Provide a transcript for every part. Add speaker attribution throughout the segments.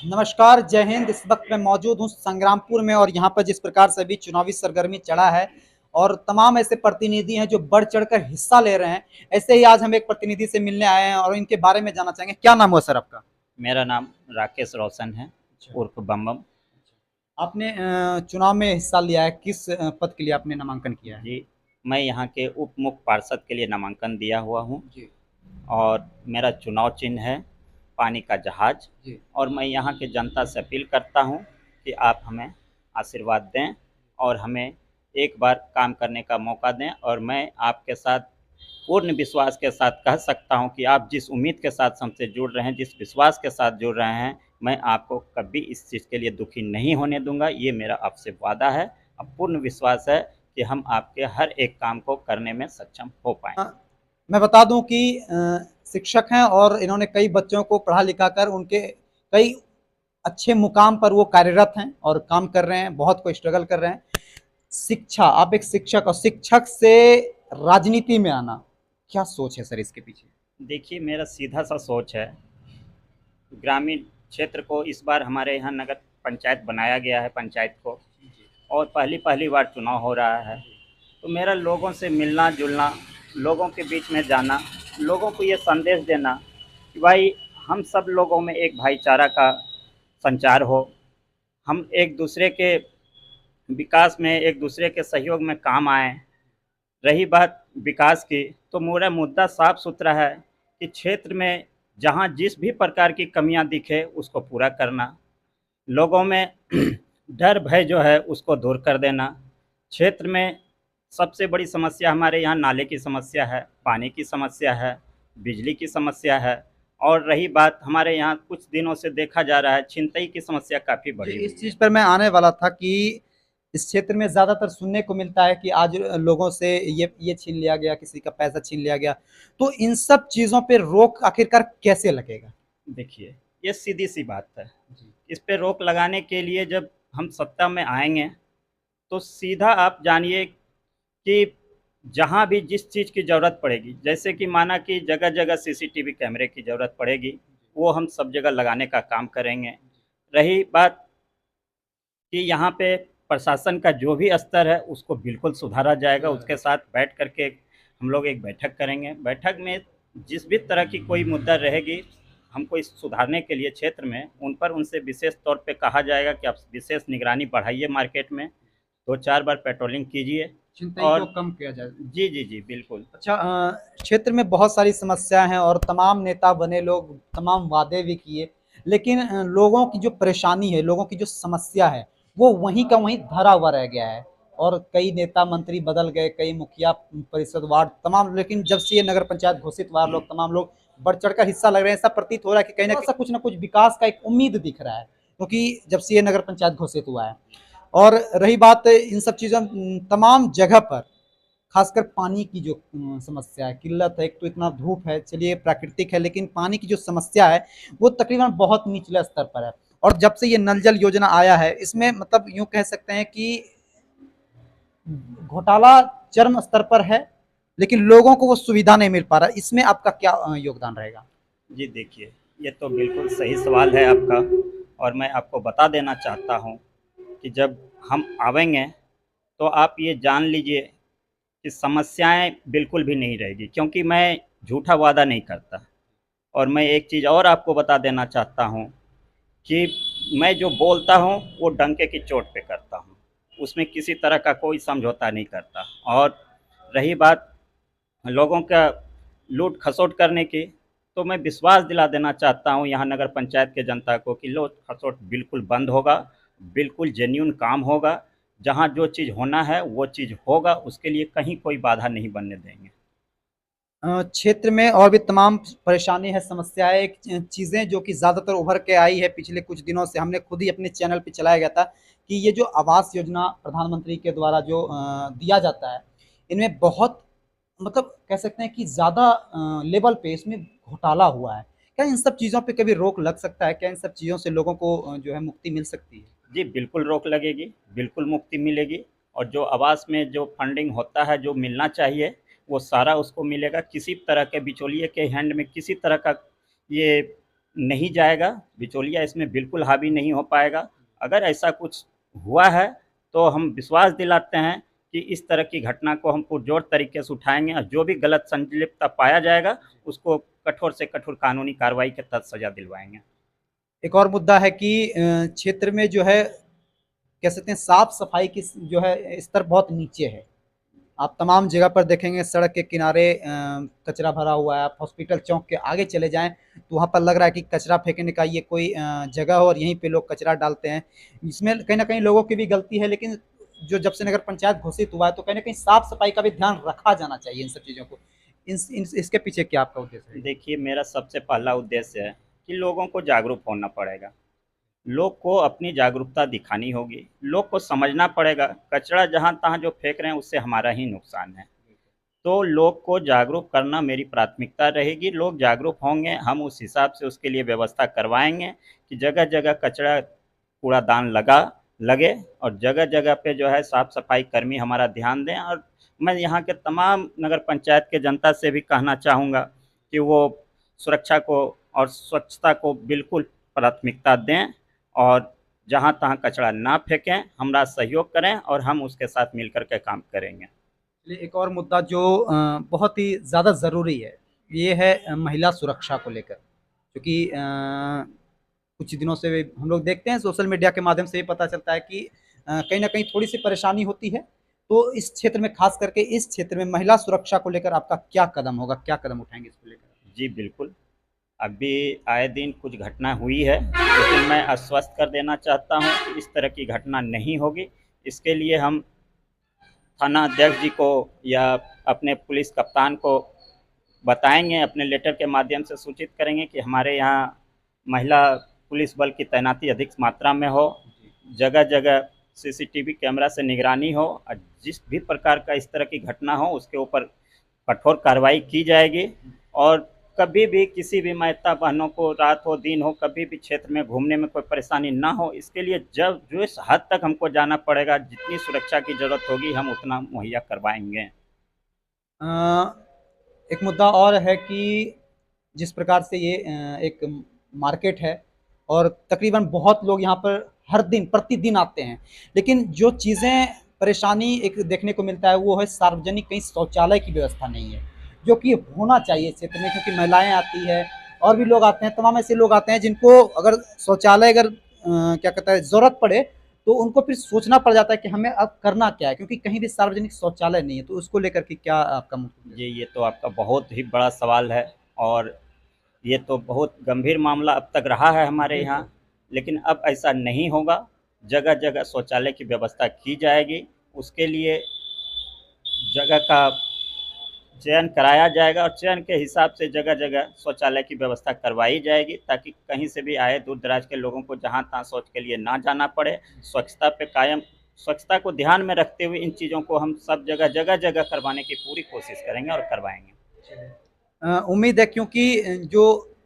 Speaker 1: नमस्कार, जय हिंद। इस वक्त मैं मौजूद हूँ संग्रामपुर में और यहाँ पर जिस प्रकार से अभी चुनावी सरगर्मी चढ़ा है और तमाम ऐसे प्रतिनिधि हैं जो बढ़ चढ़कर हिस्सा ले रहे हैं। ऐसे ही आज हम एक प्रतिनिधि से मिलने आए हैं और इनके बारे में जानना चाहेंगे। क्या नाम हुआ सर आपका?
Speaker 2: मेरा नाम राकेश रोशन है,
Speaker 1: अच्छा।
Speaker 2: उर्फ बम बम।
Speaker 1: आपने चुनाव में हिस्सा लिया है, किस पद के लिए आपने नामांकन किया है?
Speaker 2: जी, मैं यहाँ के उप मुख्य पार्षद के लिए नामांकन दिया हुआ हूँ
Speaker 1: जी।
Speaker 2: और मेरा चुनाव चिन्ह है पानी का जहाज।
Speaker 1: जी।
Speaker 2: और मैं यहाँ की जनता से अपील करता हूँ कि आप हमें आशीर्वाद दें और हमें एक बार काम करने का मौका दें। और मैं आपके साथ पूर्ण विश्वास के साथ कह सकता हूँ कि आप जिस उम्मीद के साथ हमसे जुड़ रहे हैं, जिस विश्वास के साथ जुड़ रहे हैं, मैं आपको कभी इस चीज़ के लिए दुखी नहीं होने दूंगा। ये मेरा आपसे वादा है। अब पूर्ण विश्वास है कि हम आपके हर एक काम को करने में सक्षम हो पाएंगे।
Speaker 1: मैं बता दूं कि शिक्षक हैं और इन्होंने कई बच्चों को पढ़ा लिखा कर उनके कई अच्छे मुकाम पर वो कार्यरत हैं और काम कर रहे हैं, बहुत को स्ट्रगल कर रहे हैं। शिक्षा, आप एक शिक्षक और शिक्षक से राजनीति में आना, क्या सोच है सर इसके पीछे?
Speaker 2: देखिए, मेरा सीधा सा सोच है, ग्रामीण क्षेत्र को इस बार हमारे यहाँ नगर पंचायत बनाया गया है, पंचायत को, और पहली पहली बार चुनाव हो रहा है। तो मेरा लोगों से मिलना जुलना, लोगों के बीच में जाना, लोगों को ये संदेश देना कि भाई हम सब लोगों में एक भाईचारा का संचार हो, हम एक दूसरे के विकास में, एक दूसरे के सहयोग में काम आएँ। रही बात विकास की, तो मेरा मुद्दा साफ सुथरा है कि क्षेत्र में जहाँ जिस भी प्रकार की कमियां दिखे उसको पूरा करना, लोगों में डर भय जो है उसको दूर कर देना। क्षेत्र में सबसे बड़ी समस्या हमारे यहाँ नाले की समस्या है, पानी की समस्या है, बिजली की समस्या है। और रही बात, हमारे यहाँ कुछ दिनों से देखा जा रहा है छिनतई की समस्या काफ़ी
Speaker 1: जी,
Speaker 2: बढ़ी
Speaker 1: इस
Speaker 2: हुई है।
Speaker 1: चीज पर मैं आने वाला था कि इस क्षेत्र में ज्यादातर सुनने को मिलता है कि आज लोगों से ये छीन लिया गया, किसी का पैसा छीन लिया गया। तो इन सब चीजों पे रोक आखिरकार कैसे लगेगा?
Speaker 2: देखिए, ये सीधी सी बात है।
Speaker 1: जी।
Speaker 2: इस पे रोक लगाने के लिए जब हम सत्ता में आएंगे, तो सीधा आप जानिए कि जहाँ भी जिस चीज़ की ज़रूरत पड़ेगी, जैसे कि माना कि जगह जगह सीसीटीवी कैमरे की ज़रूरत पड़ेगी, वो हम सब जगह लगाने का काम करेंगे। रही बात कि यहाँ पे प्रशासन का जो भी स्तर है उसको बिल्कुल सुधारा जाएगा। उसके साथ बैठ कर के हम लोग एक बैठक करेंगे। बैठक में जिस भी तरह की कोई मुद्दा रहेगी, हमको इस सुधारने के लिए क्षेत्र में उन पर उनसे विशेष तौर पे कहा जाएगा कि आप विशेष निगरानी बढ़ाइए, मार्केट में 2-4 बार पेट्रोलिंग कीजिए।
Speaker 1: चिंताई को
Speaker 2: और
Speaker 1: कम किया जाए।
Speaker 2: जी, जी, जी, बिल्कुल।
Speaker 1: अच्छा, क्षेत्र में बहुत सारी समस्याएं हैं और तमाम नेता बने लोग तमाम वादे भी किए, लेकिन लोगों की जो परेशानी है, लोगों की जो समस्या है, वो वहीं का वहीं धरा हुआ रह गया है। और कई नेता मंत्री बदल गए, कई मुखिया परिषद वार्ड तमाम, लेकिन जब से ये नगर पंचायत घोषित हुआ, लोग तमाम लोग बढ़ चढ़कर हिस्सा लग रहे हैं। ऐसा प्रतीत हो रहा है कि कहीं ना कहीं कुछ ना कुछ विकास का एक उम्मीद दिख रहा है, क्योंकि जब से ये नगर पंचायत घोषित हुआ है। और रही बात इन सब चीज़ों, तमाम जगह पर खासकर पानी की जो समस्या है, किल्लत है। एक तो इतना धूप है, चलिए प्राकृतिक है, लेकिन पानी की जो समस्या है वो तकरीबन बहुत निचले स्तर पर है। और जब से ये नल जल योजना आया है, इसमें मतलब यूं कह सकते हैं कि घोटाला चरम स्तर पर है, लेकिन लोगों को वो सुविधा नहीं मिल पा रहा। इसमें आपका क्या योगदान रहेगा?
Speaker 2: जी, देखिए, ये तो बिल्कुल सही सवाल है आपका। और मैं आपको बता देना चाहता हूँ कि जब हम आवेंगे, तो आप ये जान लीजिए कि समस्याएँ बिल्कुल भी नहीं रहेगी, क्योंकि मैं झूठा वादा नहीं करता। और मैं एक चीज़ और आपको बता देना चाहता हूँ कि मैं जो बोलता हूँ वो डंके की चोट पे करता हूँ, उसमें किसी तरह का कोई समझौता नहीं करता। और रही बात लोगों का लूट खसोट करने की, तो मैं विश्वास दिला देना चाहता हूँ यहाँ नगर पंचायत के जनता को कि लूट खसोट बिल्कुल बंद होगा, बिल्कुल जेन्युइन काम होगा। जहाँ जो चीज़ होना है वो चीज़ होगा, उसके लिए कहीं कोई बाधा नहीं बनने देंगे।
Speaker 1: क्षेत्र में और भी तमाम परेशानी है, समस्या है। एक चीज़ें जो कि ज़्यादातर उभर के आई है पिछले कुछ दिनों से, हमने खुद ही अपने चैनल पे चलाया गया था कि ये जो आवास योजना प्रधानमंत्री के द्वारा जो दिया जाता है, इनमें बहुत मतलब कह सकते हैं कि ज़्यादा लेवल पे इसमें घोटाला हुआ है। क्या इन सब चीज़ों पे कभी रोक लग सकता है? क्या इन सब चीज़ों से लोगों को जो है मुक्ति मिल सकती है?
Speaker 2: जी, बिल्कुल रोक लगेगी, बिल्कुल मुक्ति मिलेगी। और जो आवास में जो फंडिंग होता है, जो मिलना चाहिए, वो सारा उसको मिलेगा। किसी तरह के बिचौलिए के हैंड में किसी तरह का ये नहीं जाएगा, बिचौलिया इसमें बिल्कुल हावी नहीं हो पाएगा। अगर ऐसा कुछ हुआ है तो हम विश्वास दिलाते हैं कि इस तरह की घटना को हम पुरजोर तरीके से उठाएंगे और जो भी गलत संलिप्तता पाया जाएगा उसको कठोर से कठोर कानूनी कार्रवाई के तहत सजा दिलवाएंगे।
Speaker 1: एक और मुद्दा है कि क्षेत्र में जो है कह सकते हैं साफ सफाई की जो है स्तर बहुत नीचे है। आप तमाम जगह पर देखेंगे सड़क के किनारे कचरा भरा हुआ है। आप हॉस्पिटल चौक के आगे चले जाएं तो वहाँ पर लग रहा है कि कचरा फेंकने का ये कोई जगह हो और यहीं पे लोग कचरा डालते हैं। इसमें कहीं ना कहीं लोगों की भी गलती है, लेकिन जो जब से नगर पंचायत घोषित हुआ है तो कहीं ना कहीं साफ सफाई का भी ध्यान रखा जाना चाहिए इन सब चीज़ों को। इसके पीछे क्या आपका उद्देश्य है?
Speaker 2: देखिए, मेरा सबसे पहला उद्देश्य है कि लोगों को जागरूक होना पड़ेगा। लोग को अपनी जागरूकता दिखानी होगी। लोग को समझना पड़ेगा कचरा जहाँ तहाँ जो फेंक रहे हैं उससे हमारा ही नुकसान है। तो लोग को जागरूक करना मेरी प्राथमिकता रहेगी। लोग जागरूक होंगे, हम उस हिसाब से उसके लिए व्यवस्था करवाएंगे कि जगह जगह कचरा कूड़ादान लगे और जगह जगह पे जो है साफ सफाई कर्मी हमारा ध्यान दें। और मैं यहाँ के तमाम नगर पंचायत के जनता से भी कहना चाहूँगा कि वो सुरक्षा को और स्वच्छता को बिल्कुल प्राथमिकता दें और जहाँ तहाँ कचरा ना फेंकें, हमारा सहयोग करें और हम उसके साथ मिल कर के काम करेंगे।
Speaker 1: एक और मुद्दा जो बहुत ही ज़्यादा ज़रूरी है, ये है महिला सुरक्षा को लेकर। क्योंकि कुछ दिनों से हम लोग देखते हैं सोशल मीडिया के माध्यम से ये पता चलता है कि कहीं न कहीं थोड़ी-सी परेशानी होती है। तो इस क्षेत्र में ख़ास करके इस क्षेत्र में महिला सुरक्षा को लेकर आपका क्या कदम होगा? क्या कदम उठाएँगे इसको लेकर?
Speaker 2: जी, बिल्कुल। अभी आए दिन कुछ घटना हुई है, लेकिन मैं आश्वस्त कर देना चाहता हूँ कि इस तरह की घटना नहीं होगी। इसके लिए हम थाना अध्यक्ष जी को या अपने पुलिस कप्तान को बताएँगे, अपने लेटर के माध्यम से सूचित करेंगे कि हमारे यहाँ महिला पुलिस बल की तैनाती अधिक मात्रा में हो, जगह-जगह सीसीटीवी कैमरा से निगरानी हो और जिस भी प्रकार का इस तरह की घटना हो उसके ऊपर कठोर कार्रवाई की जाएगी। और कभी भी किसी भी माता बहनों को रात हो दिन हो कभी भी क्षेत्र में घूमने में कोई परेशानी ना हो, इसके लिए जब जिस हद तक हमको जाना पड़ेगा, जितनी सुरक्षा की ज़रूरत होगी हम उतना मुहैया करवाएँगे।
Speaker 1: एक मुद्दा और है कि जिस प्रकार से ये एक मार्केट है और तकरीबन बहुत लोग यहाँ पर हर दिन प्रतिदिन आते हैं, लेकिन जो चीज़ें परेशानी एक देखने को मिलता है वो है सार्वजनिक कहीं शौचालय की व्यवस्था नहीं है, जो कि होना चाहिए इस क्षेत्र में। क्योंकि महिलाएं आती है और भी लोग आते हैं, तमाम ऐसे लोग आते हैं जिनको अगर शौचालय अगर क्या कहता है ज़रूरत पड़े तो उनको फिर सोचना पड़ जाता है कि हमें अब करना क्या है, क्योंकि कहीं भी सार्वजनिक शौचालय नहीं है। तो उसको लेकर के क्या आपका मुख्य
Speaker 2: जी, ये तो आपका बहुत ही बड़ा सवाल है और ये तो बहुत गंभीर मामला अब तक रहा है हमारे यहाँ, लेकिन अब ऐसा नहीं होगा। जगह-जगह शौचालय की व्यवस्था की जाएगी, उसके लिए जगह का चयन कराया जाएगा और चयन के हिसाब से जगह-जगह शौचालय की व्यवस्था करवाई जाएगी ताकि कहीं से भी आए दूर-दराज के लोगों को जहाँ-तहाँ शौच के लिए ना जाना पड़े। स्वच्छता को ध्यान में रखते हुए इन चीज़ों को हम सब जगह-जगह करवाने की पूरी कोशिश करेंगे और करवाएँगे।
Speaker 1: उम्मीद है, क्योंकि जो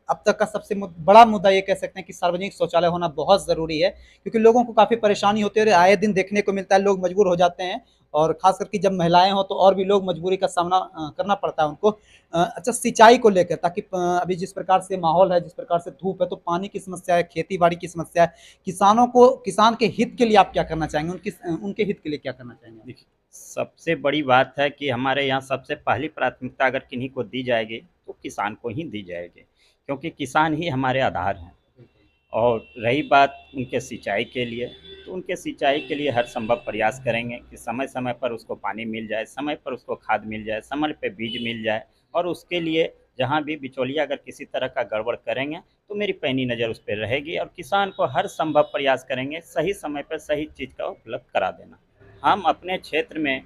Speaker 1: अब तक का सबसे बड़ा मुद्दा ये कह सकते हैं कि सार्वजनिक शौचालय होना बहुत ज़रूरी है, क्योंकि लोगों को काफ़ी परेशानी होती है और आए दिन देखने को मिलता है लोग मजबूर हो जाते हैं और ख़ास करके जब महिलाएं हों तो और भी लोग मजबूरी का सामना करना पड़ता है उनको। अच्छा, सिंचाई को लेकर, ताकि अभी जिस प्रकार से माहौल है, जिस प्रकार से धूप है, तो पानी की समस्या है, खेती बाड़ी की समस्या है। किसान के हित के लिए आप क्या करना चाहेंगे? उनके हित के लिए क्या करना चाहेंगे?
Speaker 2: देखिए, सबसे बड़ी बात है कि हमारे यहाँ सबसे पहली प्राथमिकता अगर किन्हीं को दी जाएगी तो किसान को ही दी जाएगी, क्योंकि किसान ही हमारे आधार हैं। और रही बात उनके सिंचाई के लिए, तो उनके सिंचाई के लिए हर संभव प्रयास करेंगे कि समय-समय पर उसको पानी मिल जाए, समय पर उसको खाद मिल जाए, समय पे बीज मिल जाए। और उसके लिए जहाँ भी बिचौलिया अगर किसी तरह का गड़बड़ करेंगे तो मेरी पैनी नज़र उस पे रहेगी और किसान को हर संभव प्रयास करेंगे सही समय पर सही चीज़ का उपलब्ध करा देना। हम अपने क्षेत्र में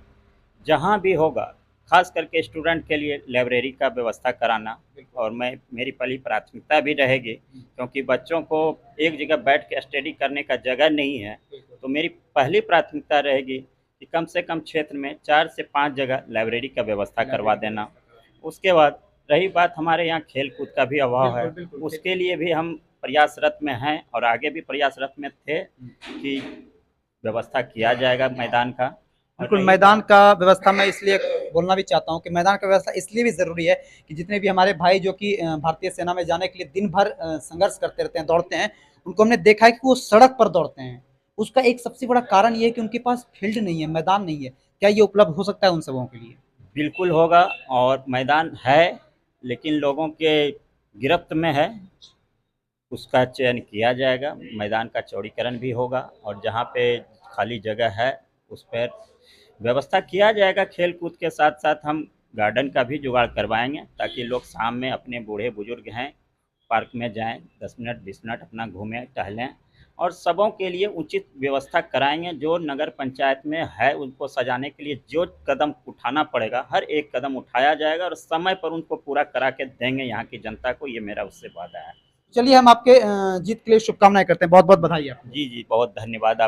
Speaker 2: जहाँ भी होगा, ख़ास करके स्टूडेंट के लिए लाइब्रेरी का व्यवस्था कराना और मेरी पहली प्राथमिकता भी रहेगी, क्योंकि बच्चों को एक जगह बैठ के स्टडी करने का जगह नहीं है। तो मेरी पहली प्राथमिकता रहेगी कि कम से कम क्षेत्र में 4 से 5 जगह लाइब्रेरी का व्यवस्था करवा देना। उसके बाद रही बात हमारे यहाँ खेल-कूद का भी अभाव है, उसके लिए भी हम प्रयासरत में हैं और आगे भी प्रयासरत में थे कि व्यवस्था किया जाएगा मैदान का।
Speaker 1: बिल्कुल, मैदान का व्यवस्था मैं इसलिए बोलना भी चाहता हूँ कि मैदान का व्यवस्था इसलिए भी ज़रूरी है कि जितने भी हमारे भाई जो कि भारतीय सेना में जाने के लिए दिन भर संघर्ष करते रहते हैं, दौड़ते हैं, उनको हमने देखा है कि वो सड़क पर दौड़ते हैं। उसका एक सबसे बड़ा कारण ये है कि उनके पास फील्ड नहीं है, मैदान नहीं है। क्या ये उपलब्ध हो सकता है उन सबों के लिए?
Speaker 2: बिल्कुल होगा, और मैदान है, लेकिन लोगों के गिरफ्त में है। उसका चयन किया जाएगा, मैदान का चौड़ीकरण भी होगा, और जहाँ पे खाली जगह है उस पर व्यवस्था किया जाएगा। खेल कूद के साथ साथ हम गार्डन का भी जुगाड़ करवाएंगे, ताकि लोग शाम में अपने बूढ़े बुजुर्ग हैं पार्क में जाएं, 10 मिनट 20 मिनट अपना घूमें टहलें, और सबों के लिए उचित व्यवस्था कराएंगे। जो नगर पंचायत में है उनको सजाने के लिए जो कदम उठाना पड़ेगा, हर एक कदम उठाया जाएगा, और समय पर उनको पूरा करा के देंगे यहाँ की जनता को। ये मेरा उससे वादा है।
Speaker 1: चलिए हम आपके जीत के लिए शुभकामनाएँ करते हैं। बहुत-बहुत बधाई आपको।
Speaker 2: जी जी, बहुत धन्यवाद आप